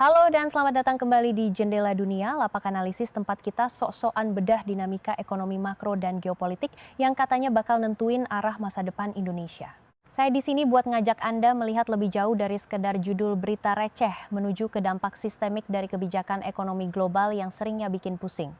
Halo dan selamat datang kembali di Jendela Dunia, lapak analisis tempat kita sok-sokan bedah dinamika ekonomi makro dan geopolitik yang katanya bakal nentuin arah masa depan Indonesia. Saya di sini buat ngajak Anda melihat lebih jauh dari sekedar judul berita receh menuju ke dampak sistemik dari kebijakan ekonomi global yang seringnya bikin pusing.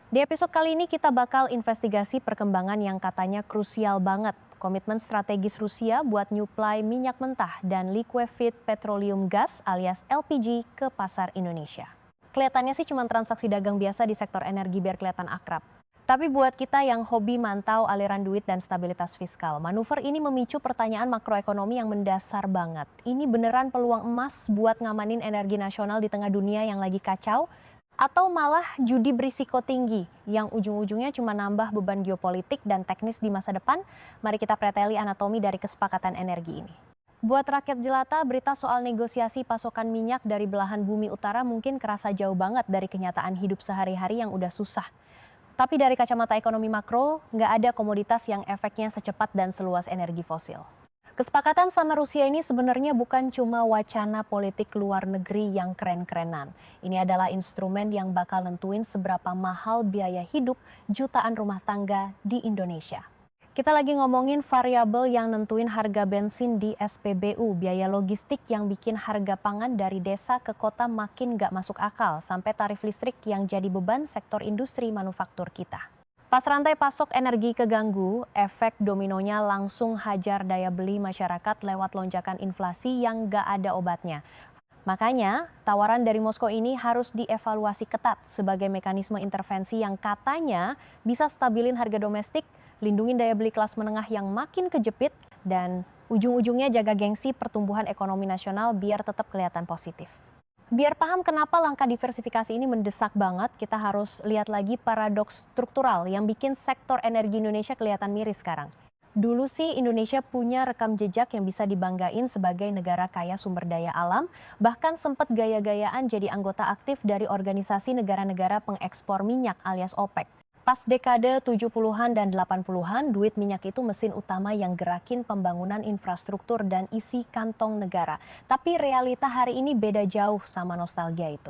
Di episode kali ini kita bakal investigasi perkembangan yang katanya krusial banget. Komitmen strategis Rusia buat nyuplai minyak mentah dan liquefied petroleum gas alias LPG ke pasar Indonesia. Kelihatannya sih cuma transaksi dagang biasa di sektor energi biar kelihatan akrab. Tapi buat kita yang hobi mantau aliran duit dan stabilitas fiskal, manuver ini memicu pertanyaan makroekonomi yang mendasar banget. Ini beneran peluang emas buat ngamanin energi nasional di tengah dunia yang lagi kacau? Atau malah judi berisiko tinggi yang ujung-ujungnya cuma nambah beban geopolitik dan teknis di masa depan? Mari kita preteli anatomi dari kesepakatan energi ini. Buat rakyat jelata, berita soal negosiasi pasokan minyak dari belahan bumi utara mungkin kerasa jauh banget dari kenyataan hidup sehari-hari yang udah susah. Tapi dari kacamata ekonomi makro, nggak ada komoditas yang efeknya secepat dan seluas energi fosil. Kesepakatan sama Rusia ini sebenarnya bukan cuma wacana politik luar negeri yang keren-kerenan. Ini adalah instrumen yang bakal nentuin seberapa mahal biaya hidup jutaan rumah tangga di Indonesia. Kita lagi ngomongin variabel yang nentuin harga bensin di SPBU, biaya logistik yang bikin harga pangan dari desa ke kota makin nggak masuk akal, sampai tarif listrik yang jadi beban sektor industri manufaktur kita. Pas rantai pasok energi keganggu, efek dominonya langsung hajar daya beli masyarakat lewat lonjakan inflasi yang gak ada obatnya. Makanya, tawaran dari Moskow ini harus dievaluasi ketat sebagai mekanisme intervensi yang katanya bisa stabilin harga domestik, lindungin daya beli kelas menengah yang makin kejepit, dan ujung-ujungnya jaga gengsi pertumbuhan ekonomi nasional biar tetap kelihatan positif. Biar paham kenapa langkah diversifikasi ini mendesak banget, kita harus lihat lagi paradoks struktural yang bikin sektor energi Indonesia kelihatan miris sekarang. Dulu sih Indonesia punya rekam jejak yang bisa dibanggain sebagai negara kaya sumber daya alam, bahkan sempat gaya-gayaan jadi anggota aktif dari organisasi negara-negara pengekspor minyak alias OPEC. Pas dekade 70-an dan 80-an, duit minyak itu mesin utama yang gerakin pembangunan infrastruktur dan isi kantong negara. Tapi realita hari ini beda jauh sama nostalgia itu.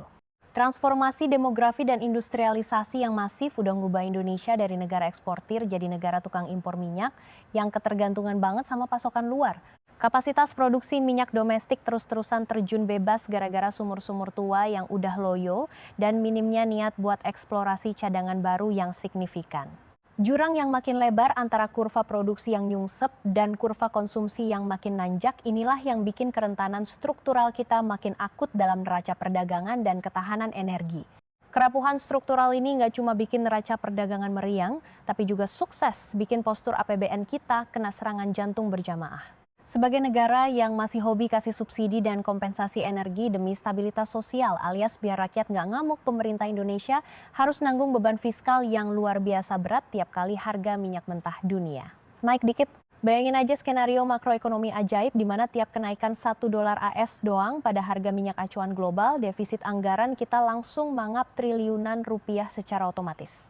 Transformasi demografi dan industrialisasi yang masif udah ngubah Indonesia dari negara eksportir jadi negara tukang impor minyak yang ketergantungan banget sama pasokan luar. Kapasitas produksi minyak domestik terus-terusan terjun bebas gara-gara sumur-sumur tua yang udah loyo dan minimnya niat buat eksplorasi cadangan baru yang signifikan. Jurang yang makin lebar antara kurva produksi yang nyungsep dan kurva konsumsi yang makin nanjak inilah yang bikin kerentanan struktural kita makin akut dalam neraca perdagangan dan ketahanan energi. Kerapuhan struktural ini nggak cuma bikin neraca perdagangan meriang, tapi juga sukses bikin postur APBN kita kena serangan jantung berjamaah. Sebagai negara yang masih hobi kasih subsidi dan kompensasi energi demi stabilitas sosial alias biar rakyat nggak ngamuk, pemerintah Indonesia harus nanggung beban fiskal yang luar biasa berat tiap kali harga minyak mentah dunia naik dikit. Bayangin aja skenario makroekonomi ajaib di mana tiap kenaikan $1 AS doang pada harga minyak acuan global, defisit anggaran kita langsung mangap triliunan rupiah secara otomatis.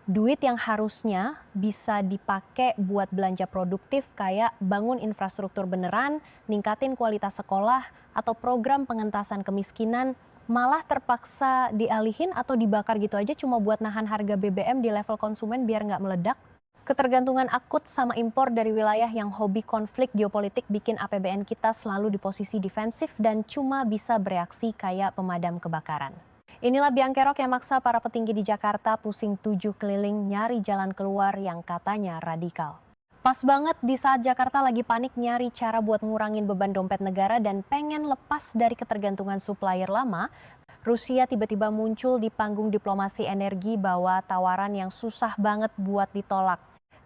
Duit yang harusnya bisa dipakai buat belanja produktif kayak bangun infrastruktur beneran, ningkatin kualitas sekolah, atau program pengentasan kemiskinan, malah terpaksa dialihin atau dibakar gitu aja cuma buat nahan harga BBM di level konsumen biar nggak meledak. Ketergantungan akut sama impor dari wilayah yang hobi konflik geopolitik bikin APBN kita selalu di posisi defensif dan cuma bisa bereaksi kayak pemadam kebakaran. Inilah biang kerok yang maksa para petinggi di Jakarta pusing 7 keliling nyari jalan keluar yang katanya radikal. Pas banget di saat Jakarta lagi panik nyari cara buat ngurangin beban dompet negara dan pengen lepas dari ketergantungan supplier lama, Rusia tiba-tiba muncul di panggung diplomasi energi bawa tawaran yang susah banget buat ditolak.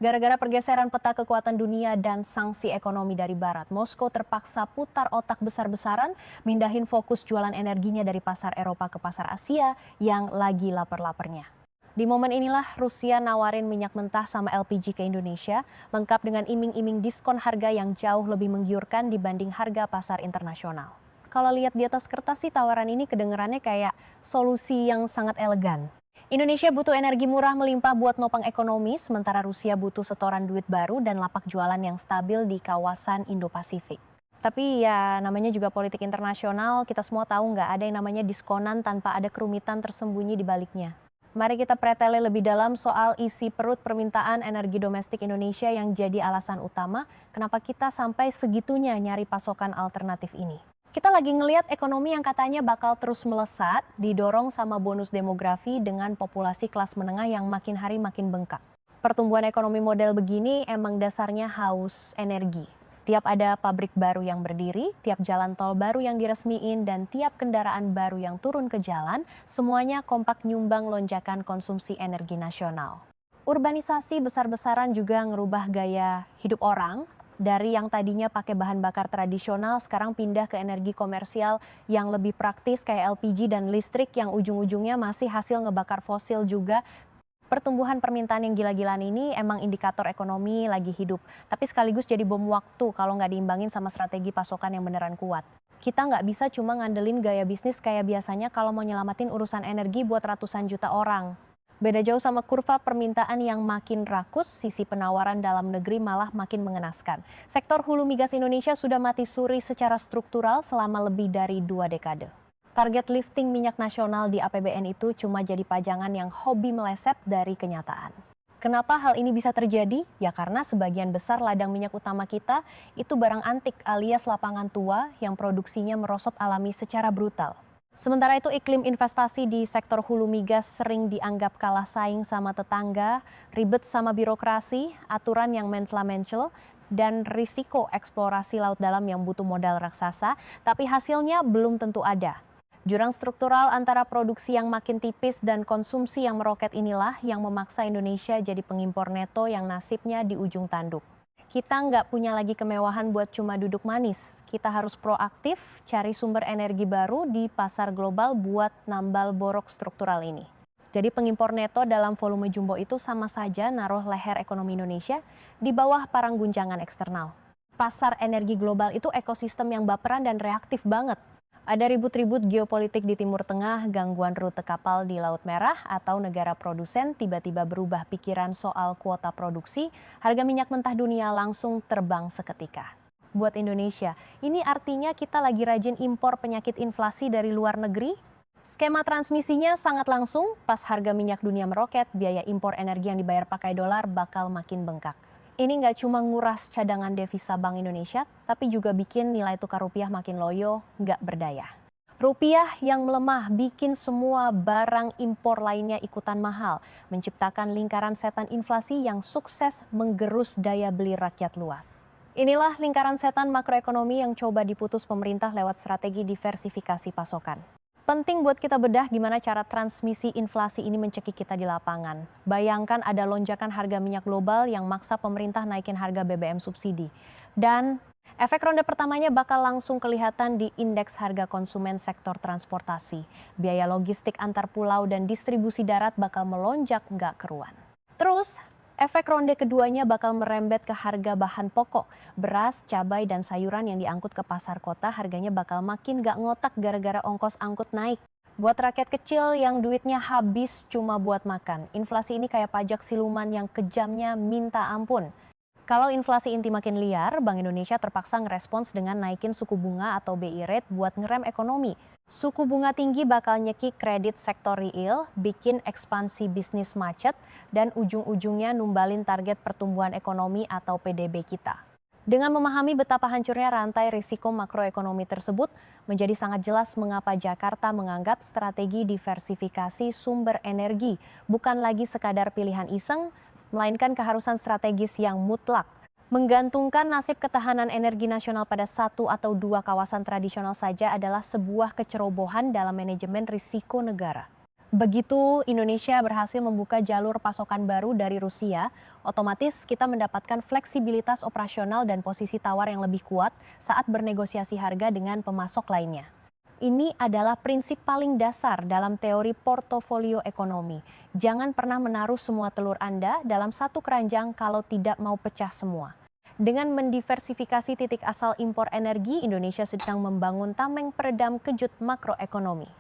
Gara-gara pergeseran peta kekuatan dunia dan sanksi ekonomi dari Barat, Moskow terpaksa putar otak besar-besaran, mindahin fokus jualan energinya dari pasar Eropa ke pasar Asia yang lagi lapar-laparnya. Di momen inilah Rusia nawarin minyak mentah sama LPG ke Indonesia, lengkap dengan iming-iming diskon harga yang jauh lebih menggiurkan dibanding harga pasar internasional. Kalau lihat di atas kertas sih tawaran ini kedengerannya kayak solusi yang sangat elegan. Indonesia butuh energi murah melimpah buat nopang ekonomi, sementara Rusia butuh setoran duit baru dan lapak jualan yang stabil di kawasan Indo-Pasifik. Tapi ya namanya juga politik internasional, kita semua tahu nggak ada yang namanya diskonan tanpa ada kerumitan tersembunyi di baliknya. Mari kita preteli lebih dalam soal isi perut permintaan energi domestik Indonesia yang jadi alasan utama kenapa kita sampai segitunya nyari pasokan alternatif ini. Kita lagi ngelihat ekonomi yang katanya bakal terus melesat, didorong sama bonus demografi dengan populasi kelas menengah yang makin hari makin bengkak. Pertumbuhan ekonomi model begini emang dasarnya haus energi. Tiap ada pabrik baru yang berdiri, tiap jalan tol baru yang diresmiin, dan tiap kendaraan baru yang turun ke jalan, semuanya kompak nyumbang lonjakan konsumsi energi nasional. Urbanisasi besar-besaran juga ngerubah gaya hidup orang, dari yang tadinya pakai bahan bakar tradisional sekarang pindah ke energi komersial yang lebih praktis kayak LPG dan listrik yang ujung-ujungnya masih hasil ngebakar fosil juga. Pertumbuhan permintaan yang gila-gilaan ini emang indikator ekonomi lagi hidup, tapi sekaligus jadi bom waktu kalau nggak diimbangin sama strategi pasokan yang beneran kuat. Kita nggak bisa cuma ngandelin gaya bisnis kayak biasanya kalau mau nyelamatin urusan energi buat ratusan juta orang. Beda jauh sama kurva permintaan yang makin rakus, sisi penawaran dalam negeri malah makin mengenaskan. Sektor hulu migas Indonesia sudah mati suri secara struktural selama lebih dari 2 dekade. Target lifting minyak nasional di APBN itu cuma jadi pajangan yang hobi meleset dari kenyataan. Kenapa hal ini bisa terjadi? Ya karena sebagian besar ladang minyak utama kita itu barang antik alias lapangan tua yang produksinya merosot alami secara brutal. Sementara itu iklim investasi di sektor hulu migas sering dianggap kalah saing sama tetangga, ribet sama birokrasi, aturan yang mentela-mencel, dan risiko eksplorasi laut dalam yang butuh modal raksasa, tapi hasilnya belum tentu ada. Jurang struktural antara produksi yang makin tipis dan konsumsi yang meroket inilah yang memaksa Indonesia jadi pengimpor neto yang nasibnya di ujung tanduk. Kita nggak punya lagi kemewahan buat cuma duduk manis. Kita harus proaktif cari sumber energi baru di pasar global buat nambal borok struktural ini. Jadi pengimpor neto dalam volume jumbo itu sama saja naruh leher ekonomi Indonesia di bawah parang guncangan eksternal. Pasar energi global itu ekosistem yang baperan dan reaktif banget. Ada ribut-ribut geopolitik di Timur Tengah, gangguan rute kapal di Laut Merah, atau negara produsen tiba-tiba berubah pikiran soal kuota produksi, harga minyak mentah dunia langsung terbang seketika. Buat Indonesia, ini artinya kita lagi rajin impor penyakit inflasi dari luar negeri? Skema transmisinya sangat langsung, pas harga minyak dunia meroket, biaya impor energi yang dibayar pakai dolar bakal makin bengkak. Ini nggak cuma nguras cadangan devisa Bank Indonesia, tapi juga bikin nilai tukar rupiah makin loyo, nggak berdaya. Rupiah yang melemah bikin semua barang impor lainnya ikutan mahal, menciptakan lingkaran setan inflasi yang sukses menggerus daya beli rakyat luas. Inilah lingkaran setan makroekonomi yang coba diputus pemerintah lewat strategi diversifikasi pasokan. Penting buat kita bedah gimana cara transmisi inflasi ini mencekik kita di lapangan. Bayangkan ada lonjakan harga minyak global yang maksa pemerintah naikin harga BBM subsidi. Dan efek ronde pertamanya bakal langsung kelihatan di indeks harga konsumen sektor transportasi. Biaya logistik antar pulau dan distribusi darat bakal melonjak nggak keruan. Terus, efek ronde keduanya bakal merembet ke harga bahan pokok. Beras, cabai, dan sayuran yang diangkut ke pasar kota harganya bakal makin gak ngotak gara-gara ongkos angkut naik. Buat rakyat kecil yang duitnya habis cuma buat makan, inflasi ini kayak pajak siluman yang kejamnya minta ampun. Kalau inflasi inti makin liar, Bank Indonesia terpaksa ngerespons dengan naikin suku bunga atau BI rate buat ngerem ekonomi. Suku bunga tinggi bakal nyekik kredit sektor real, bikin ekspansi bisnis macet, dan ujung-ujungnya numbalin target pertumbuhan ekonomi atau PDB kita. Dengan memahami betapa hancurnya rantai risiko makroekonomi tersebut, menjadi sangat jelas mengapa Jakarta menganggap strategi diversifikasi sumber energi bukan lagi sekadar pilihan iseng, melainkan keharusan strategis yang mutlak. Menggantungkan nasib ketahanan energi nasional pada satu atau dua kawasan tradisional saja adalah sebuah kecerobohan dalam manajemen risiko negara. Begitu Indonesia berhasil membuka jalur pasokan baru dari Rusia, otomatis kita mendapatkan fleksibilitas operasional dan posisi tawar yang lebih kuat saat bernegosiasi harga dengan pemasok lainnya. Ini adalah prinsip paling dasar dalam teori portofolio ekonomi. Jangan pernah menaruh semua telur Anda dalam satu keranjang kalau tidak mau pecah semua. Dengan mendiversifikasi titik asal impor energi, Indonesia sedang membangun tameng peredam kejut makroekonomi.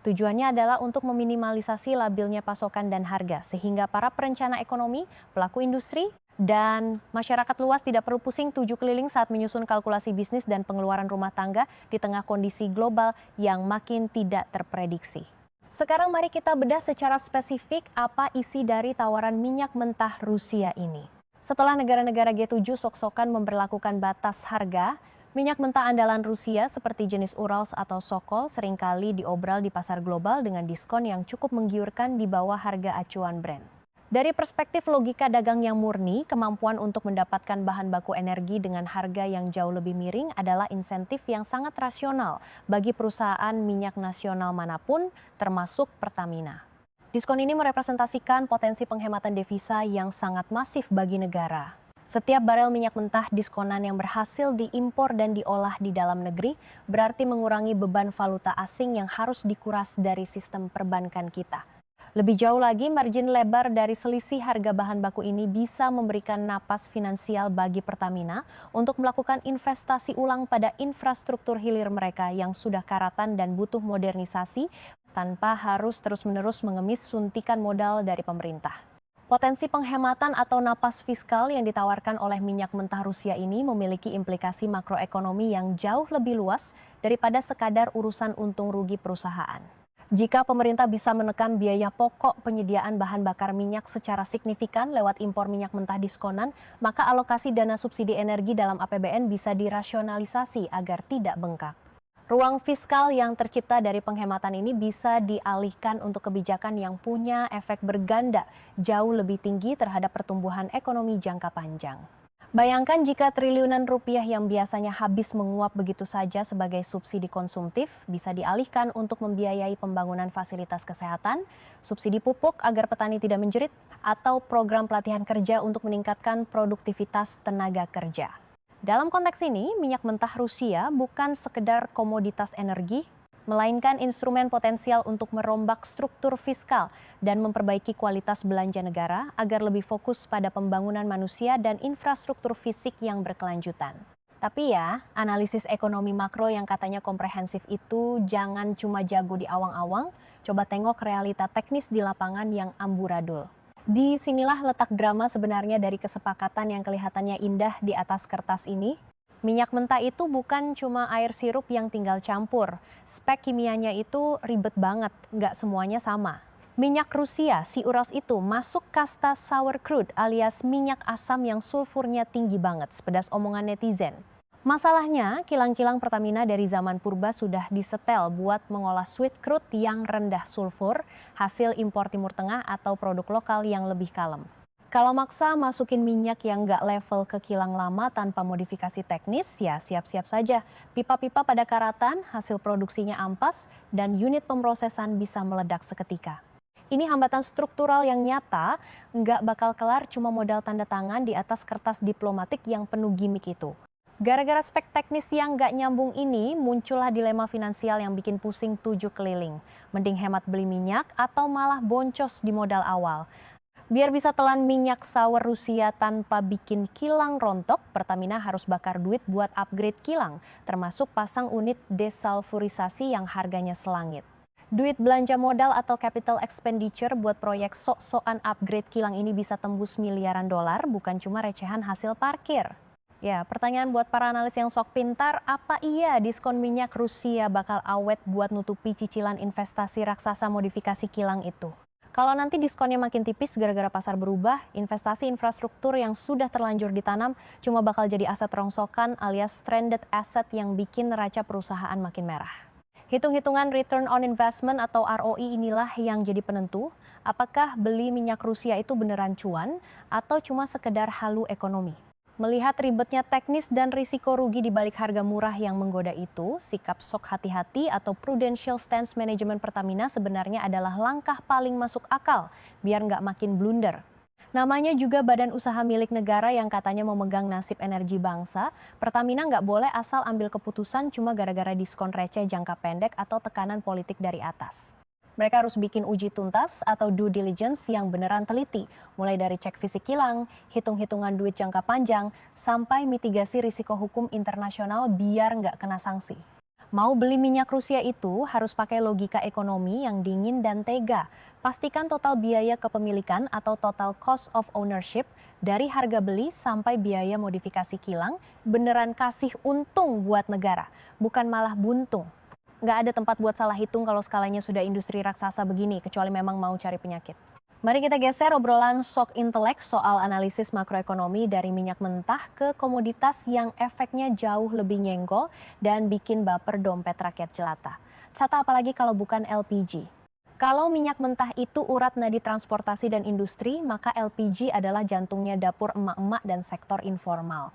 Tujuannya adalah untuk meminimalisasi labilnya pasokan dan harga, sehingga para perencana ekonomi, pelaku industri, dan masyarakat luas tidak perlu pusing tujuh keliling saat menyusun kalkulasi bisnis dan pengeluaran rumah tangga di tengah kondisi global yang makin tidak terprediksi. Sekarang mari kita bedah secara spesifik apa isi dari tawaran minyak mentah Rusia ini. Setelah negara-negara G7 sok-sokan memberlakukan batas harga, minyak mentah andalan Rusia seperti jenis Urals atau Sokol seringkali diobral di pasar global dengan diskon yang cukup menggiurkan di bawah harga acuan Brent. Dari perspektif logika dagang yang murni, kemampuan untuk mendapatkan bahan baku energi dengan harga yang jauh lebih miring adalah insentif yang sangat rasional bagi perusahaan minyak nasional manapun, termasuk Pertamina. Diskon ini merepresentasikan potensi penghematan devisa yang sangat masif bagi negara. Setiap barel minyak mentah diskonan yang berhasil diimpor dan diolah di dalam negeri berarti mengurangi beban valuta asing yang harus dikuras dari sistem perbankan kita. Lebih jauh lagi, margin lebar dari selisih harga bahan baku ini bisa memberikan napas finansial bagi Pertamina untuk melakukan investasi ulang pada infrastruktur hilir mereka yang sudah karatan dan butuh modernisasi tanpa harus terus-menerus mengemis suntikan modal dari pemerintah. Potensi penghematan atau napas fiskal yang ditawarkan oleh minyak mentah Rusia ini memiliki implikasi makroekonomi yang jauh lebih luas daripada sekadar urusan untung rugi perusahaan. Jika pemerintah bisa menekan biaya pokok penyediaan bahan bakar minyak secara signifikan lewat impor minyak mentah diskonan, maka alokasi dana subsidi energi dalam APBN bisa dirasionalisasi agar tidak bengkak. Ruang fiskal yang tercipta dari penghematan ini bisa dialihkan untuk kebijakan yang punya efek berganda jauh lebih tinggi terhadap pertumbuhan ekonomi jangka panjang. Bayangkan jika triliunan rupiah yang biasanya habis menguap begitu saja sebagai subsidi konsumtif bisa dialihkan untuk membiayai pembangunan fasilitas kesehatan, subsidi pupuk agar petani tidak menjerit, atau program pelatihan kerja untuk meningkatkan produktivitas tenaga kerja. Dalam konteks ini, minyak mentah Rusia bukan sekedar komoditas energi, melainkan instrumen potensial untuk merombak struktur fiskal dan memperbaiki kualitas belanja negara agar lebih fokus pada pembangunan manusia dan infrastruktur fisik yang berkelanjutan. Tapi ya, analisis ekonomi makro yang katanya komprehensif itu jangan cuma jago di awang-awang, coba tengok realita teknis di lapangan yang amburadul. Di sinilah letak drama sebenarnya dari kesepakatan yang kelihatannya indah di atas kertas ini. Minyak mentah itu bukan cuma air sirup yang tinggal campur. Spek kimianya itu ribet banget, nggak semuanya sama. Minyak Rusia, si Urals itu masuk kasta sour crude alias minyak asam yang sulfurnya tinggi banget, sepedas omongan netizen. Masalahnya, kilang-kilang Pertamina dari zaman purba sudah disetel buat mengolah sweet crude yang rendah sulfur, hasil impor Timur Tengah atau produk lokal yang lebih kalem. Kalau maksa masukin minyak yang nggak level ke kilang lama tanpa modifikasi teknis, ya siap-siap saja. Pipa-pipa pada karatan, hasil produksinya ampas, dan unit pemrosesan bisa meledak seketika. Ini hambatan struktural yang nyata, nggak bakal kelar cuma modal tanda tangan di atas kertas diplomatik yang penuh gimmick itu. Gara-gara spek teknis yang nggak nyambung ini, muncullah dilema finansial yang bikin pusing tujuh keliling. Mending hemat beli minyak atau malah boncos di modal awal. Biar bisa telan minyak sour Rusia tanpa bikin kilang rontok, Pertamina harus bakar duit buat upgrade kilang, termasuk pasang unit desulfurisasi yang harganya selangit. Duit belanja modal atau capital expenditure buat proyek sok-sokan upgrade kilang ini bisa tembus miliaran dolar, bukan cuma recehan hasil parkir. Ya, pertanyaan buat para analis yang sok pintar, apa iya diskon minyak Rusia bakal awet buat nutupi cicilan investasi raksasa modifikasi kilang itu? Kalau nanti diskonnya makin tipis gara-gara pasar berubah, investasi infrastruktur yang sudah terlanjur ditanam cuma bakal jadi aset rongsokan alias stranded asset yang bikin neraca perusahaan makin merah. Hitung-hitungan return on investment atau ROI inilah yang jadi penentu, apakah beli minyak Rusia itu beneran cuan atau cuma sekedar halu ekonomi. Melihat ribetnya teknis dan risiko rugi di balik harga murah yang menggoda itu, sikap sok hati-hati atau prudential stance manajemen Pertamina sebenarnya adalah langkah paling masuk akal biar nggak makin blunder. Namanya juga badan usaha milik negara yang katanya memegang nasib energi bangsa, Pertamina nggak boleh asal ambil keputusan cuma gara-gara diskon receh jangka pendek atau tekanan politik dari atas. Mereka harus bikin uji tuntas atau due diligence yang beneran teliti, mulai dari cek fisik kilang, hitung-hitungan duit jangka panjang, sampai mitigasi risiko hukum internasional biar nggak kena sanksi. Mau beli minyak Rusia itu harus pakai logika ekonomi yang dingin dan tega. Pastikan total biaya kepemilikan atau total cost of ownership dari harga beli sampai biaya modifikasi kilang beneran kasih untung buat negara, bukan malah buntung. Nggak ada tempat buat salah hitung kalau skalanya sudah industri raksasa begini, kecuali memang mau cari penyakit. Mari kita geser obrolan sok intelek soal analisis makroekonomi dari minyak mentah ke komoditas yang efeknya jauh lebih nyenggol dan bikin baper dompet rakyat jelata. Sata apalagi kalau bukan LPG. Kalau minyak mentah itu urat nadi transportasi dan industri, maka LPG adalah jantungnya dapur emak-emak dan sektor informal.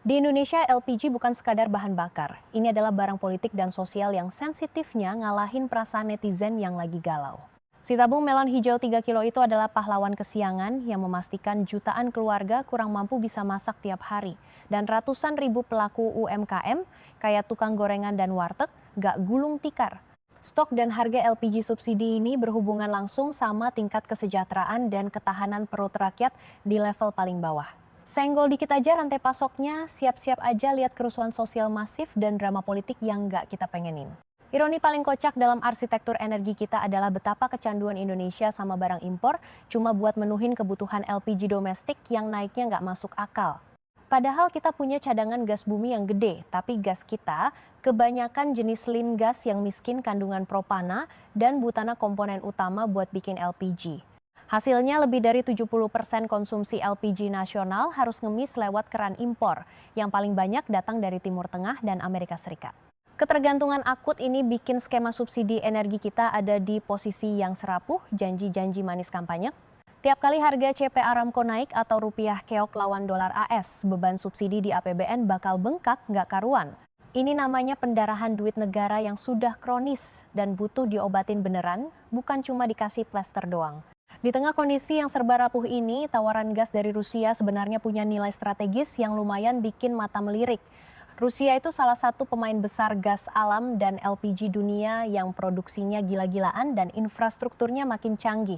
Di Indonesia, LPG bukan sekadar bahan bakar. Ini adalah barang politik dan sosial yang sensitifnya ngalahin perasaan netizen yang lagi galau. Si tabung melon hijau 3 kilo itu adalah pahlawan kesiangan yang memastikan jutaan keluarga kurang mampu bisa masak tiap hari. Dan ratusan ribu pelaku UMKM, kayak tukang gorengan dan warteg, gak gulung tikar. Stok dan harga LPG subsidi ini berhubungan langsung sama tingkat kesejahteraan dan ketahanan perut rakyat di level paling bawah. Senggol dikit aja rantai pasoknya, siap-siap aja lihat kerusuhan sosial masif dan drama politik yang gak kita pengenin. Ironi paling kocak dalam arsitektur energi kita adalah betapa kecanduan Indonesia sama barang impor cuma buat menuhin kebutuhan LPG domestik yang naiknya nggak masuk akal. Padahal kita punya cadangan gas bumi yang gede, tapi gas kita kebanyakan jenis lin gas yang miskin kandungan propana dan butana komponen utama buat bikin LPG. Hasilnya lebih dari 70% konsumsi LPG nasional harus ngemis lewat keran impor, yang paling banyak datang dari Timur Tengah dan Amerika Serikat. Ketergantungan akut ini bikin skema subsidi energi kita ada di posisi yang serapuh, janji-janji manis kampanye. Tiap kali harga CP Aramco naik atau rupiah keok lawan dolar AS, beban subsidi di APBN bakal bengkak nggak karuan. Ini namanya pendarahan duit negara yang sudah kronis dan butuh diobatin beneran, bukan cuma dikasih plester doang. Di tengah kondisi yang serba rapuh ini, tawaran gas dari Rusia sebenarnya punya nilai strategis yang lumayan bikin mata melirik. Rusia itu salah satu pemain besar gas alam dan LPG dunia yang produksinya gila-gilaan dan infrastrukturnya makin canggih.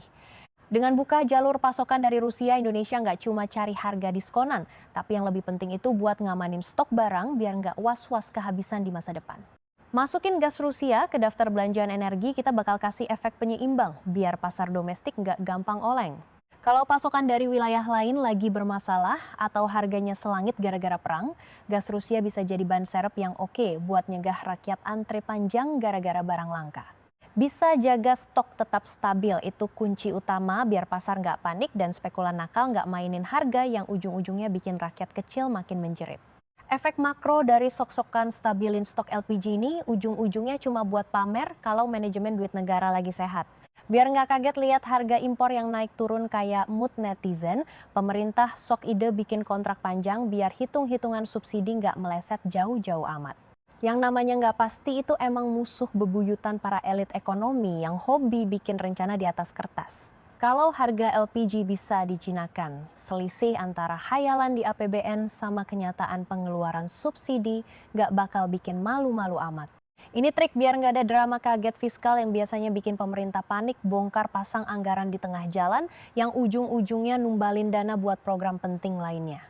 Dengan buka jalur pasokan dari Rusia, Indonesia nggak cuma cari harga diskonan, tapi yang lebih penting itu buat ngamanin stok barang biar nggak was-was kehabisan di masa depan. Masukin gas Rusia ke daftar belanjaan energi, kita bakal kasih efek penyeimbang biar pasar domestik nggak gampang oleng. Kalau pasokan dari wilayah lain lagi bermasalah atau harganya selangit gara-gara perang, gas Rusia bisa jadi ban serep yang oke buat nyegah rakyat antre panjang gara-gara barang langka. Bisa jaga stok tetap stabil, itu kunci utama biar pasar nggak panik dan spekulan nakal nggak mainin harga yang ujung-ujungnya bikin rakyat kecil makin menjerit. Efek makro dari sok-sokan stabilin stok LPG ini ujung-ujungnya cuma buat pamer kalau manajemen duit negara lagi sehat. Biar nggak kaget lihat harga impor yang naik turun kayak mood netizen, pemerintah sok ide bikin kontrak panjang biar hitung-hitungan subsidi nggak meleset jauh-jauh amat. Yang namanya nggak pasti itu emang musuh bebuyutan para elit ekonomi yang hobi bikin rencana di atas kertas. Kalau harga LPG bisa dijinakan, selisih antara hayalan di APBN sama kenyataan pengeluaran subsidi nggak bakal bikin malu-malu amat. Ini trik biar nggak ada drama kaget fiskal yang biasanya bikin pemerintah panik bongkar pasang anggaran di tengah jalan yang ujung-ujungnya numbalin dana buat program penting lainnya.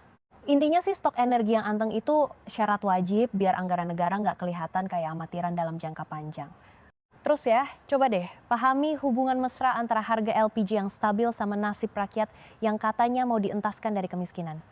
Intinya sih stok energi yang anteng itu syarat wajib biar anggaran negara nggak kelihatan kayak amatiran dalam jangka panjang. Terus ya, coba deh pahami hubungan mesra antara harga LPG yang stabil sama nasib rakyat yang katanya mau dientaskan dari kemiskinan.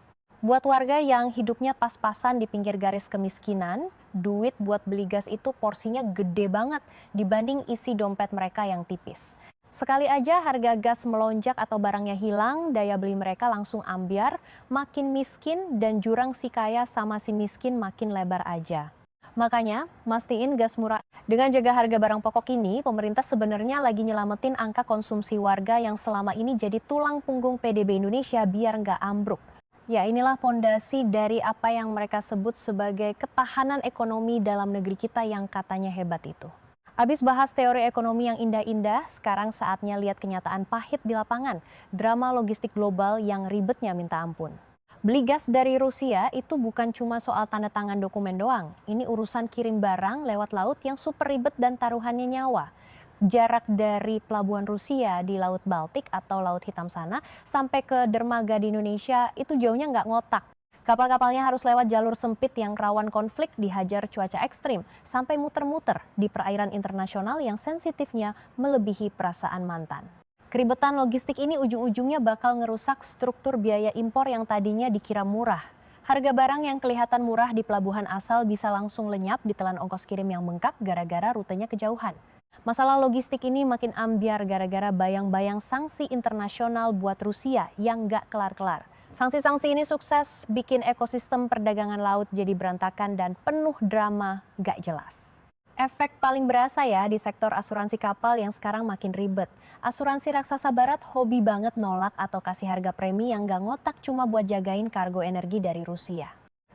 Buat warga yang hidupnya pas-pasan di pinggir garis kemiskinan, duit buat beli gas itu porsinya gede banget dibanding isi dompet mereka yang tipis. Sekali aja harga gas melonjak atau barangnya hilang, daya beli mereka langsung ambyar, makin miskin dan jurang si kaya sama si miskin makin lebar aja. Makanya, mastiin gas murah. Dengan jaga harga barang pokok ini, pemerintah sebenarnya lagi nyelamatin angka konsumsi warga yang selama ini jadi tulang punggung PDB Indonesia biar nggak ambruk. Ya, inilah fondasi dari apa yang mereka sebut sebagai ketahanan ekonomi dalam negeri kita yang katanya hebat itu. Habis bahas teori ekonomi yang indah-indah, sekarang saatnya lihat kenyataan pahit di lapangan, drama logistik global yang ribetnya minta ampun. Beli gas dari Rusia itu bukan cuma soal tanda tangan dokumen doang, ini urusan kirim barang lewat laut yang super ribet dan taruhannya nyawa. Jarak dari pelabuhan Rusia di Laut Baltik atau Laut Hitam sana sampai ke dermaga di Indonesia itu jauhnya nggak ngotak. Kapal-kapalnya harus lewat jalur sempit yang rawan konflik, dihajar cuaca ekstrim, sampai muter-muter di perairan internasional yang sensitifnya melebihi perasaan mantan. Keribetan logistik ini ujung-ujungnya bakal ngerusak struktur biaya impor yang tadinya dikira murah. Harga barang yang kelihatan murah di pelabuhan asal bisa langsung lenyap ditelan ongkos kirim yang bengkak gara-gara rutenya kejauhan. Masalah logistik ini makin ambiar gara-gara bayang-bayang sanksi internasional buat Rusia yang nggak kelar-kelar. Sanksi-sanksi ini sukses bikin ekosistem perdagangan laut jadi berantakan dan penuh drama nggak jelas. Efek paling berasa ya di sektor asuransi kapal yang sekarang makin ribet. Asuransi raksasa barat hobi banget nolak atau kasih harga premi yang nggak ngotak cuma buat jagain kargo energi dari Rusia.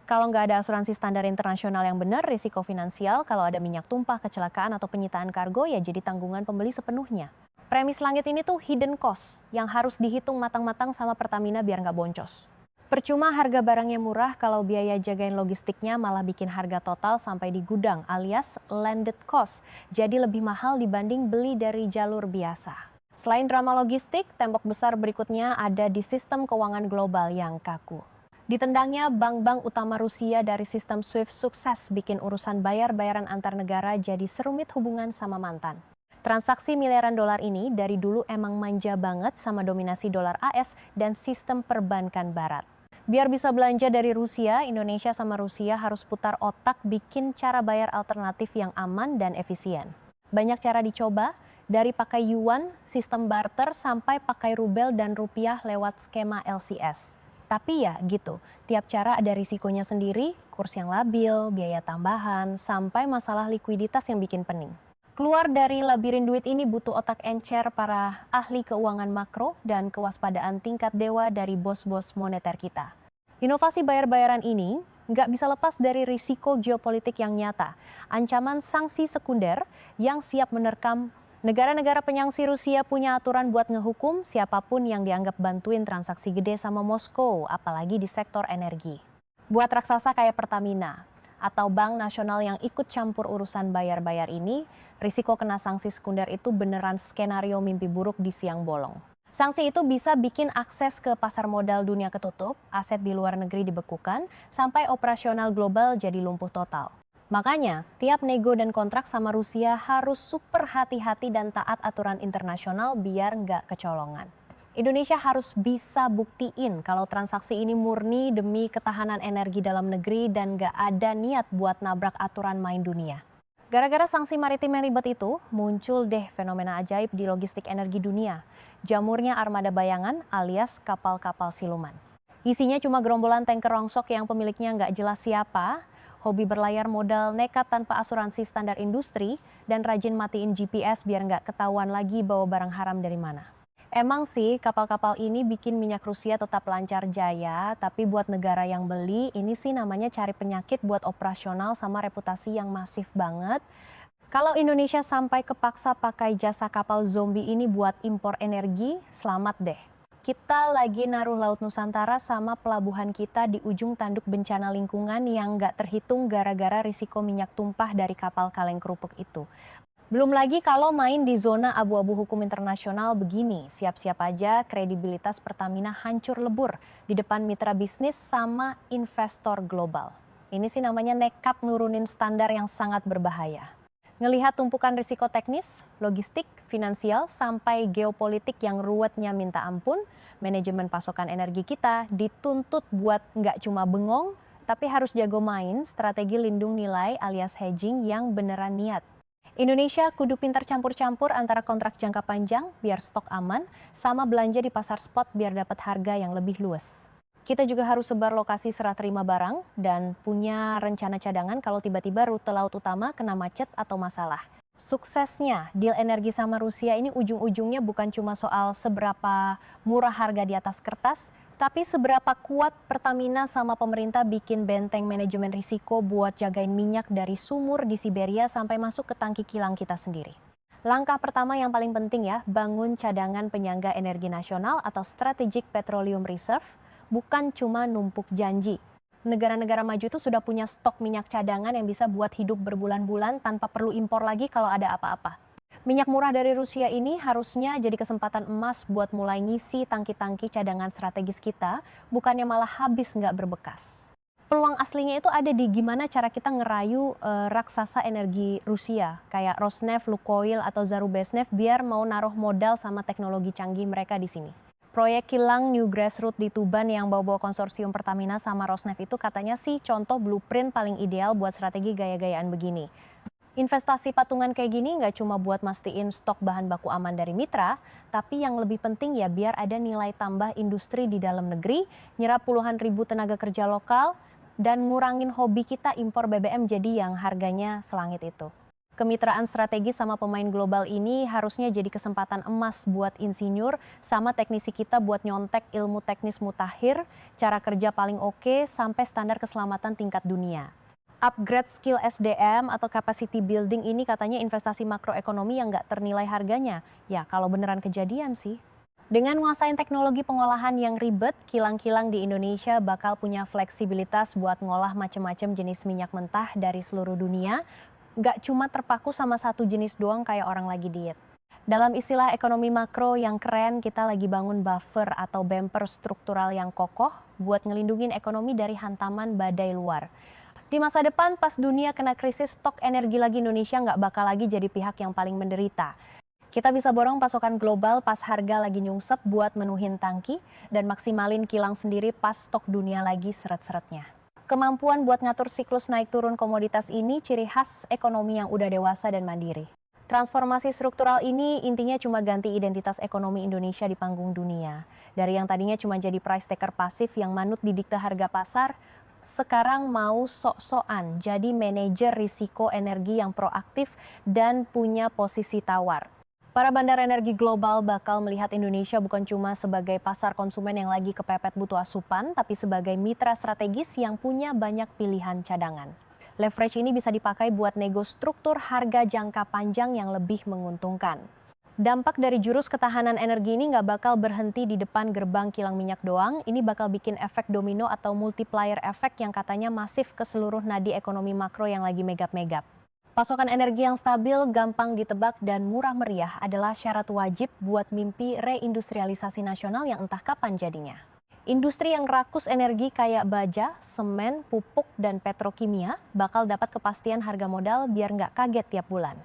Kalau nggak ada asuransi standar internasional yang benar, risiko finansial kalau ada minyak tumpah, kecelakaan atau penyitaan kargo ya jadi tanggungan pembeli sepenuhnya. Premi selangit ini tuh hidden cost yang harus dihitung matang-matang sama Pertamina biar nggak boncos. Percuma harga barangnya murah kalau biaya jagain logistiknya malah bikin harga total sampai di gudang alias landed cost jadi lebih mahal dibanding beli dari jalur biasa. Selain drama logistik, tembok besar berikutnya ada di sistem keuangan global yang kaku. Ditendangnya bank-bank utama Rusia dari sistem SWIFT sukses bikin urusan bayar-bayaran antar negara jadi serumit hubungan sama mantan. Transaksi miliaran dolar ini dari dulu emang manja banget sama dominasi dolar AS dan sistem perbankan barat. Biar bisa belanja dari Rusia, Indonesia sama Rusia harus putar otak bikin cara bayar alternatif yang aman dan efisien. Banyak cara dicoba, dari pakai yuan, sistem barter, sampai pakai rubel dan rupiah lewat skema LCS. Tapi ya gitu, tiap cara ada risikonya sendiri, kurs yang labil, biaya tambahan, sampai masalah likuiditas yang bikin pening. Keluar dari labirin duit ini butuh otak encer para ahli keuangan makro dan kewaspadaan tingkat dewa dari bos-bos moneter kita. Inovasi bayar-bayaran ini nggak bisa lepas dari risiko geopolitik yang nyata. Ancaman sanksi sekunder yang siap menerkam negara-negara penyangsi Rusia punya aturan buat ngehukum siapapun yang dianggap bantuin transaksi gede sama Moskow, apalagi di sektor energi. Buat raksasa kayak Pertamina atau bank nasional yang ikut campur urusan bayar-bayar ini, risiko kena sanksi sekunder itu beneran skenario mimpi buruk di siang bolong. Sanksi itu bisa bikin akses ke pasar modal dunia ketutup, aset di luar negeri dibekukan, sampai operasional global jadi lumpuh total. Makanya, tiap nego dan kontrak sama Rusia harus super hati-hati dan taat aturan internasional biar nggak kecolongan. Indonesia harus bisa buktiin kalau transaksi ini murni demi ketahanan energi dalam negeri dan nggak ada niat buat nabrak aturan main dunia. Gara-gara sanksi maritim yang ribet itu, muncul deh fenomena ajaib di logistik energi dunia. Jamurnya armada bayangan alias kapal-kapal siluman. Isinya cuma gerombolan tanker rongsok yang pemiliknya nggak jelas siapa, hobi berlayar modal nekat tanpa asuransi standar industri, dan rajin matiin GPS biar nggak ketahuan lagi bawa barang haram dari mana. Emang sih kapal-kapal ini bikin minyak Rusia tetap lancar jaya, tapi buat negara yang beli ini sih namanya cari penyakit buat operasional sama reputasi yang masif banget. Kalau Indonesia sampai kepaksa pakai jasa kapal zombie ini buat impor energi, selamat deh. Kita lagi naruh Laut Nusantara sama pelabuhan kita di ujung tanduk bencana lingkungan yang nggak terhitung gara-gara risiko minyak tumpah dari kapal kaleng kerupuk itu. Belum lagi kalau main di zona abu-abu hukum internasional begini, siap-siap aja kredibilitas Pertamina hancur lebur di depan mitra bisnis sama investor global. Ini sih namanya nekat nurunin standar yang sangat berbahaya. Ngelihat tumpukan risiko teknis, logistik, finansial, sampai geopolitik yang ruwetnya minta ampun, manajemen pasokan energi kita dituntut buat nggak cuma bengong, tapi harus jago main strategi lindung nilai alias hedging yang beneran niat. Indonesia kudu pintar campur-campur antara kontrak jangka panjang biar stok aman sama belanja di pasar spot biar dapat harga yang lebih luas. Kita juga harus sebar lokasi serah terima barang dan punya rencana cadangan kalau tiba-tiba rute laut utama kena macet atau masalah. Suksesnya deal energi sama Rusia ini ujung-ujungnya bukan cuma soal seberapa murah harga di atas kertas, tapi seberapa kuat Pertamina sama pemerintah bikin benteng manajemen risiko buat jagain minyak dari sumur di Siberia sampai masuk ke tangki kilang kita sendiri. Langkah pertama yang paling penting ya, bangun cadangan penyangga energi nasional atau Strategic Petroleum Reserve, bukan cuma numpuk janji. Negara-negara maju itu sudah punya stok minyak cadangan yang bisa buat hidup berbulan-bulan tanpa perlu impor lagi kalau ada apa-apa. Minyak murah dari Rusia ini harusnya jadi kesempatan emas buat mulai ngisi tangki-tangki cadangan strategis kita, bukannya malah habis nggak berbekas. Peluang aslinya itu ada di gimana cara kita ngerayu raksasa energi Rusia, kayak Rosneft, Lukoil, atau Zarubezhnev biar mau naruh modal sama teknologi canggih mereka di sini. Proyek kilang New Grassroots di Tuban yang bawa-bawa konsorsium Pertamina sama Rosneft itu katanya sih contoh blueprint paling ideal buat strategi gaya-gayaan begini. Investasi patungan kayak gini nggak cuma buat mastiin stok bahan baku aman dari mitra, tapi yang lebih penting ya biar ada nilai tambah industri di dalam negeri, nyerap puluhan ribu tenaga kerja lokal, dan ngurangin hobi kita impor BBM jadi yang harganya selangit itu. Kemitraan strategis sama pemain global ini harusnya jadi kesempatan emas buat insinyur sama teknisi kita buat nyontek ilmu teknis mutakhir, cara kerja paling oke, sampai standar keselamatan tingkat dunia. Upgrade skill SDM atau capacity building ini katanya investasi makroekonomi yang nggak ternilai harganya. Ya kalau beneran kejadian sih. Dengan nguasain teknologi pengolahan yang ribet, kilang-kilang di Indonesia bakal punya fleksibilitas buat ngolah macam-macam jenis minyak mentah dari seluruh dunia, nggak cuma terpaku sama satu jenis doang kayak orang lagi diet. Dalam istilah ekonomi makro yang keren, kita lagi bangun buffer atau bumper struktural yang kokoh buat ngelindungin ekonomi dari hantaman badai luar. Di masa depan, pas dunia kena krisis stok energi lagi, Indonesia nggak bakal lagi jadi pihak yang paling menderita. Kita bisa borong pasokan global pas harga lagi nyungsep buat menuhin tangki dan maksimalin kilang sendiri pas stok dunia lagi seret-seretnya. Kemampuan buat ngatur siklus naik turun komoditas ini ciri khas ekonomi yang udah dewasa dan mandiri. Transformasi struktural ini intinya cuma ganti identitas ekonomi Indonesia di panggung dunia. Dari yang tadinya cuma jadi price taker pasif yang manut didikte harga pasar, sekarang mau sok-sokan jadi manajer risiko energi yang proaktif dan punya posisi tawar. Para bandar energi global bakal melihat Indonesia bukan cuma sebagai pasar konsumen yang lagi kepepet butuh asupan, tapi sebagai mitra strategis yang punya banyak pilihan cadangan. Leverage ini bisa dipakai buat nego struktur harga jangka panjang yang lebih menguntungkan. Dampak dari jurus ketahanan energi ini nggak bakal berhenti di depan gerbang kilang minyak doang, ini bakal bikin efek domino atau multiplier efek yang katanya masif ke seluruh nadi ekonomi makro yang lagi megap-megap. Pasokan energi yang stabil, gampang ditebak, dan murah meriah adalah syarat wajib buat mimpi reindustrialisasi nasional yang entah kapan jadinya. Industri yang rakus energi kayak baja, semen, pupuk, dan petrokimia bakal dapat kepastian harga modal biar nggak kaget tiap bulan.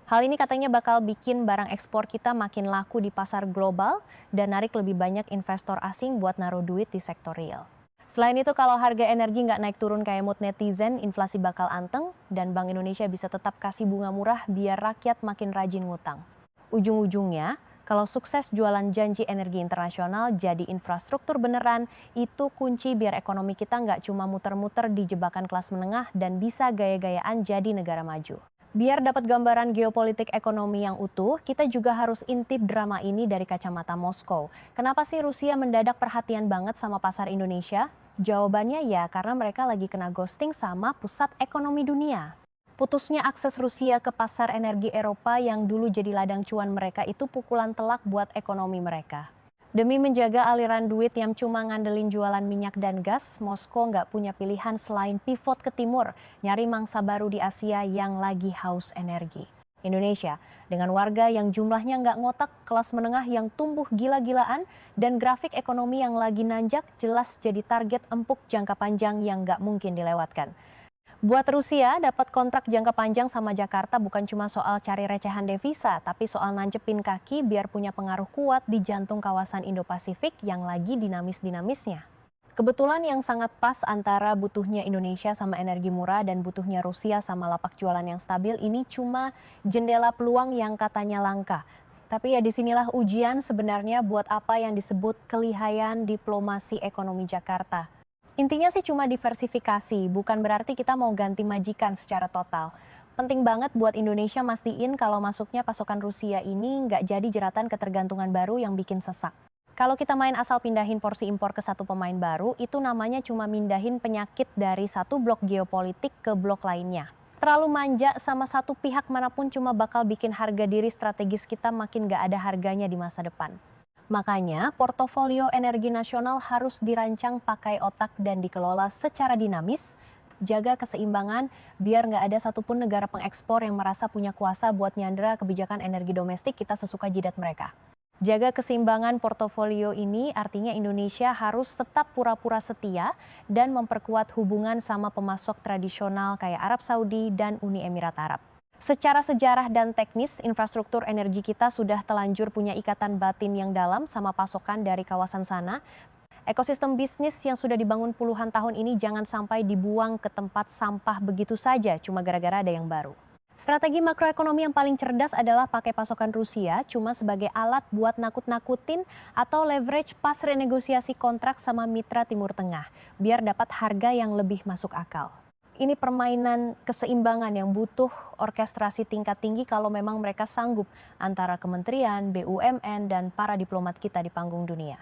Hal ini katanya bakal bikin barang ekspor kita makin laku di pasar global dan narik lebih banyak investor asing buat naruh duit di sektor real. Selain itu, kalau harga energi nggak naik turun kayak mood netizen, inflasi bakal anteng dan Bank Indonesia bisa tetap kasih bunga murah biar rakyat makin rajin ngutang. Ujung-ujungnya, kalau sukses jualan janji energi internasional jadi infrastruktur beneran, itu kunci biar ekonomi kita nggak cuma muter-muter di jebakan kelas menengah dan bisa gaya-gayaan jadi negara maju. Biar dapat gambaran geopolitik ekonomi yang utuh, kita juga harus intip drama ini dari kacamata Moskow. Kenapa sih Rusia mendadak perhatian banget sama pasar Indonesia? Jawabannya ya karena mereka lagi kena ghosting sama pusat ekonomi dunia. Putusnya akses Rusia ke pasar energi Eropa yang dulu jadi ladang cuan mereka itu pukulan telak buat ekonomi mereka. Demi menjaga aliran duit yang cuma ngandelin jualan minyak dan gas, Moskow nggak punya pilihan selain pivot ke timur, nyari mangsa baru di Asia yang lagi haus energi. Indonesia, dengan warga yang jumlahnya nggak ngotak, kelas menengah yang tumbuh gila-gilaan, dan grafik ekonomi yang lagi nanjak, jelas jadi target empuk jangka panjang yang nggak mungkin dilewatkan. Buat Rusia, dapat kontrak jangka panjang sama Jakarta bukan cuma soal cari recehan devisa, tapi soal nancepin kaki biar punya pengaruh kuat di jantung kawasan Indo-Pasifik yang lagi dinamis-dinamisnya. Kebetulan yang sangat pas antara butuhnya Indonesia sama energi murah dan butuhnya Rusia sama lapak jualan yang stabil ini cuma jendela peluang yang katanya langka. Tapi ya disinilah ujian sebenarnya buat apa yang disebut kelihayan diplomasi ekonomi Jakarta. Intinya sih cuma diversifikasi, bukan berarti kita mau ganti majikan secara total. Penting banget buat Indonesia mastiin kalau masuknya pasokan Rusia ini nggak jadi jeratan ketergantungan baru yang bikin sesak. Kalau kita main asal pindahin porsi impor ke satu pemain baru, itu namanya cuma mindahin penyakit dari satu blok geopolitik ke blok lainnya. Terlalu manja sama satu pihak manapun cuma bakal bikin harga diri strategis kita makin gak ada harganya di masa depan. Makanya, portofolio energi nasional harus dirancang pakai otak dan dikelola secara dinamis, jaga keseimbangan biar nggak ada satupun negara pengekspor yang merasa punya kuasa buat nyandera kebijakan energi domestik kita sesuka jidat mereka. Jaga keseimbangan portofolio ini artinya Indonesia harus tetap pura-pura setia dan memperkuat hubungan sama pemasok tradisional kayak Arab Saudi dan Uni Emirat Arab. Secara sejarah dan teknis, infrastruktur energi kita sudah telanjur punya ikatan batin yang dalam sama pasokan dari kawasan sana. Ekosistem bisnis yang sudah dibangun puluhan tahun ini jangan sampai dibuang ke tempat sampah begitu saja cuma gara-gara ada yang baru. Strategi makroekonomi yang paling cerdas adalah pakai pasokan Rusia cuma sebagai alat buat nakut-nakutin atau leverage pas renegosiasi kontrak sama mitra Timur Tengah, biar dapat harga yang lebih masuk akal. Ini permainan keseimbangan yang butuh orkestrasi tingkat tinggi kalau memang mereka sanggup antara kementerian, BUMN, dan para diplomat kita di panggung dunia.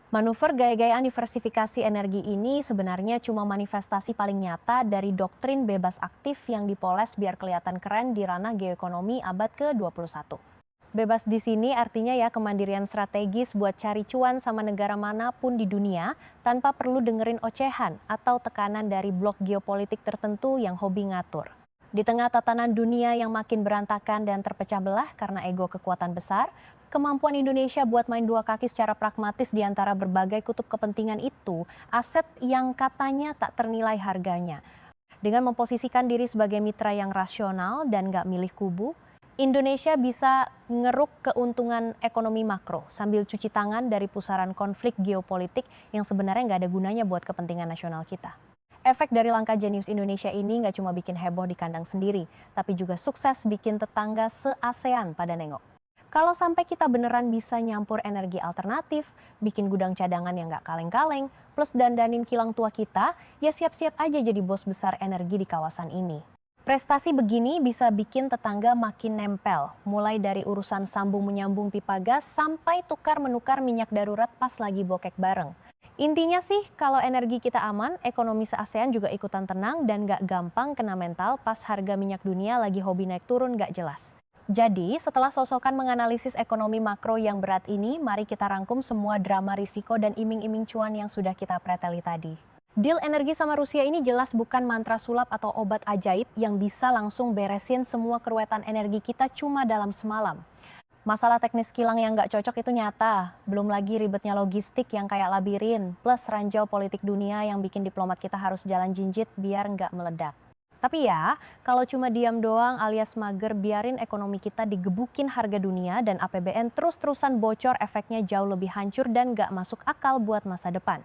Manuver gaya-gayaan diversifikasi energi ini sebenarnya cuma manifestasi paling nyata dari doktrin bebas aktif yang dipoles biar kelihatan keren di ranah geoekonomi abad ke-21. Bebas di sini artinya ya kemandirian strategis buat cari cuan sama negara manapun di dunia tanpa perlu dengerin ocehan atau tekanan dari blok geopolitik tertentu yang hobi ngatur. Di tengah tatanan dunia yang makin berantakan dan terpecah belah karena ego kekuatan besar, kemampuan Indonesia buat main dua kaki secara pragmatis di antara berbagai kutub kepentingan itu aset yang katanya tak ternilai harganya. Dengan memposisikan diri sebagai mitra yang rasional dan gak milih kubu, Indonesia bisa ngeruk keuntungan ekonomi makro sambil cuci tangan dari pusaran konflik geopolitik yang sebenarnya gak ada gunanya buat kepentingan nasional kita. Efek dari langkah jenius Indonesia ini nggak cuma bikin heboh di kandang sendiri, tapi juga sukses bikin tetangga se-ASEAN pada nengok. Kalau sampai kita beneran bisa nyampur energi alternatif, bikin gudang cadangan yang nggak kaleng-kaleng, plus dandanin kilang tua kita, ya siap-siap aja jadi bos besar energi di kawasan ini. Prestasi begini bisa bikin tetangga makin nempel, mulai dari urusan sambung menyambung pipa gas sampai tukar-menukar minyak darurat pas lagi bokek bareng. Intinya sih, kalau energi kita aman, ekonomi se-ASEAN juga ikutan tenang dan gak gampang kena mental pas harga minyak dunia lagi hobi naik turun gak jelas. Jadi, setelah sosokan menganalisis ekonomi makro yang berat ini, mari kita rangkum semua drama risiko dan iming-iming cuan yang sudah kita preteli tadi. Deal energi sama Rusia ini jelas bukan mantra sulap atau obat ajaib yang bisa langsung beresin semua keruwetan energi kita cuma dalam semalam. Masalah teknis kilang yang nggak cocok itu nyata, belum lagi ribetnya logistik yang kayak labirin, plus ranjau politik dunia yang bikin diplomat kita harus jalan jinjit biar nggak meledak. Tapi ya, kalau cuma diam doang alias mager biarin ekonomi kita digebukin harga dunia dan APBN terus-terusan bocor efeknya jauh lebih hancur dan nggak masuk akal buat masa depan.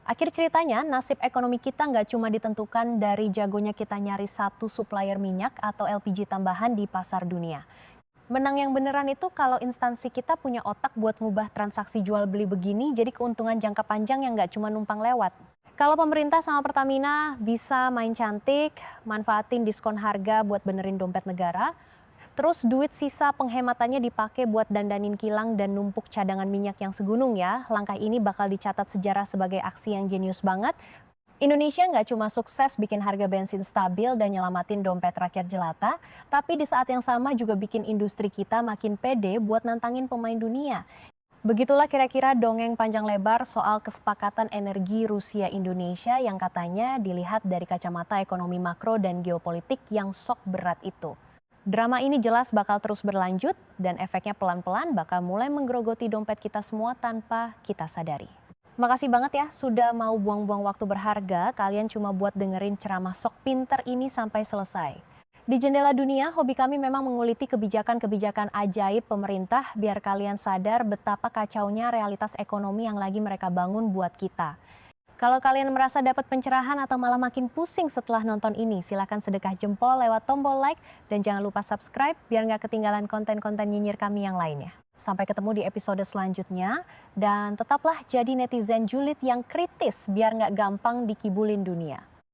Akhir ceritanya, nasib ekonomi kita nggak cuma ditentukan dari jagonya kita nyari satu supplier minyak atau LPG tambahan di pasar dunia. Menang yang beneran itu kalau instansi kita punya otak buat ngubah transaksi jual beli begini jadi keuntungan jangka panjang yang nggak cuma numpang lewat. Kalau pemerintah sama Pertamina bisa main cantik, manfaatin diskon harga buat benerin dompet negara, terus duit sisa penghematannya dipakai buat dandanin kilang dan numpuk cadangan minyak yang segunung ya, langkah ini bakal dicatat sejarah sebagai aksi yang jenius banget. Indonesia nggak cuma sukses bikin harga bensin stabil dan nyelamatin dompet rakyat jelata, tapi di saat yang sama juga bikin industri kita makin pede buat nantangin pemain dunia. Begitulah kira-kira dongeng panjang lebar soal kesepakatan energi Rusia-Indonesia yang katanya dilihat dari kacamata ekonomi makro dan geopolitik yang sok berat itu. Drama ini jelas bakal terus berlanjut dan efeknya pelan-pelan bakal mulai menggerogoti dompet kita semua tanpa kita sadari. Makasih banget ya sudah mau buang-buang waktu berharga, kalian cuma buat dengerin ceramah sok pinter ini sampai selesai. Di Jendela Dunia, hobi kami memang menguliti kebijakan-kebijakan ajaib pemerintah biar kalian sadar betapa kacaunya realitas ekonomi yang lagi mereka bangun buat kita. Kalau kalian merasa dapat pencerahan atau malah makin pusing setelah nonton ini, silakan sedekah jempol lewat tombol like dan jangan lupa subscribe biar nggak ketinggalan konten-konten nyinyir kami yang lainnya. Sampai ketemu di episode selanjutnya dan tetaplah jadi netizen julid yang kritis biar nggak gampang dikibulin dunia.